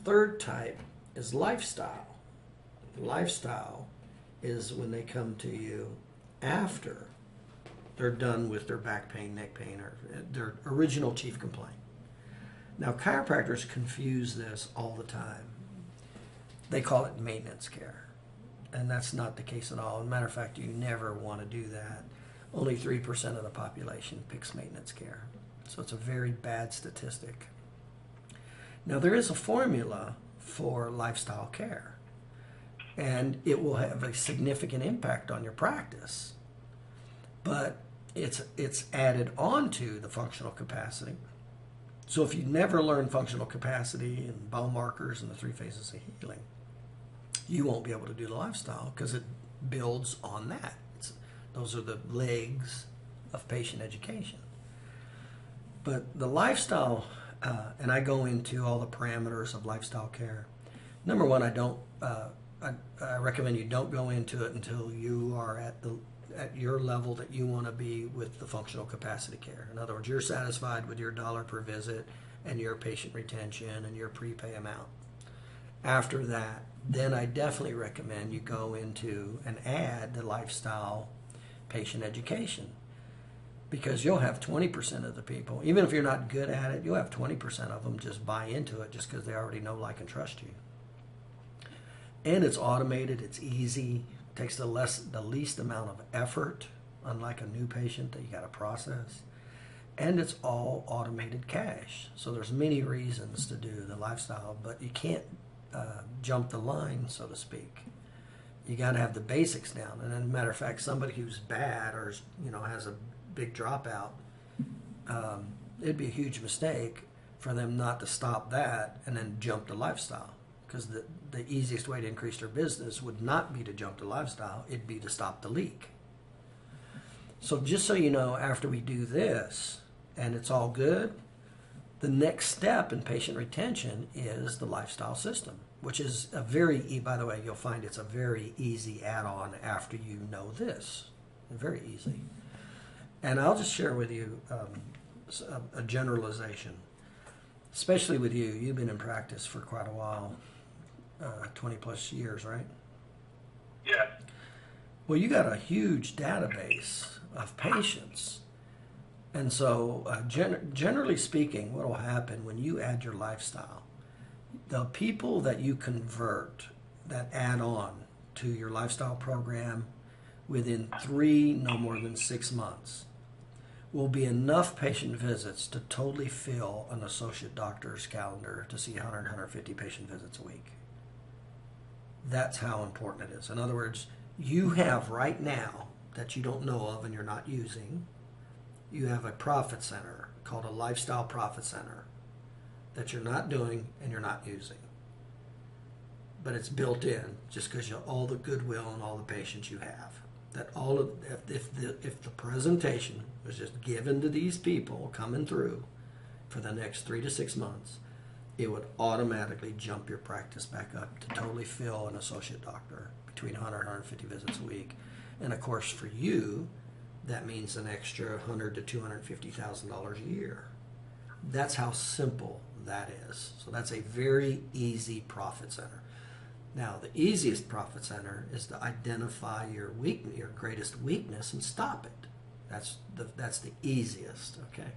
third type is lifestyle. Lifestyle is when they come to you after they're done with their back pain, neck pain, or their original chief complaint. Now, chiropractors confuse this all the time. They call it maintenance care, and that's not the case at all. As a matter of fact, you never want to do that. Only 3% of the population picks maintenance care, so it's a very bad statistic. Now, there is a formula for lifestyle care, and it will have a significant impact on your practice, but it's added on to the functional capacity. So if you never learn functional capacity and bone markers and the 3 phases of healing, you won't be able to do the lifestyle because it builds on that. Those are the legs of patient education. But the lifestyle, and I go into all the parameters of lifestyle care. Number one, I recommend you don't go into it until you are at your level that you want to be with the functional capacity care. In other words, you're satisfied with your dollar per visit and your patient retention and your prepay amount. After that, then I definitely recommend you go into and add the lifestyle patient education, because you'll have 20% of the people, even if you're not good at it, you'll have 20% of them just buy into it just because they already know, like, and trust you. And it's automated, it's easy, takes the least amount of effort, unlike a new patient that you got to process. And it's all automated cash. So there's many reasons to do the lifestyle, but you can't jump the line, so to speak. You got to have the basics down. And as a matter of fact, somebody who's bad or has a big dropout, it'd be a huge mistake for them not to stop that and then jump to lifestyle. Because the easiest way to increase their business would not be to jump to lifestyle, it'd be to stop the leak. So just so you know, after we do this, and it's all good, the next step in patient retention is the lifestyle system, which is by the way, you'll find it's a very easy add-on after you know this. Very easy. And I'll just share with you a generalization, especially with you. You've been in practice for quite a while. 20 plus years, right? Yeah. Well, you got a huge database of patients. And so generally speaking, what will happen when you add your lifestyle, the people that you convert, that add on to your lifestyle program within 3, no more than 6 months, will be enough patient visits to totally fill an associate doctor's calendar to see 100, 150 patient visits a week. That's how important it is. In other words, you have right now that you don't know of and you're not using, you have a profit center called a lifestyle profit center that you're not doing and you're not using. But it's built in just because all the goodwill and all the patience you have. That if the presentation was just given to these people coming through for the next 3 to 6 months, it would automatically jump your practice back up to totally fill an associate doctor between 100 and 150 visits a week. And of course, for you, that means an extra $100,000 to $250,000 a year. That's how simple that is. So that's a very easy profit center. Now, the easiest profit center is to identify your greatest weakness and stop it. That's the easiest, okay?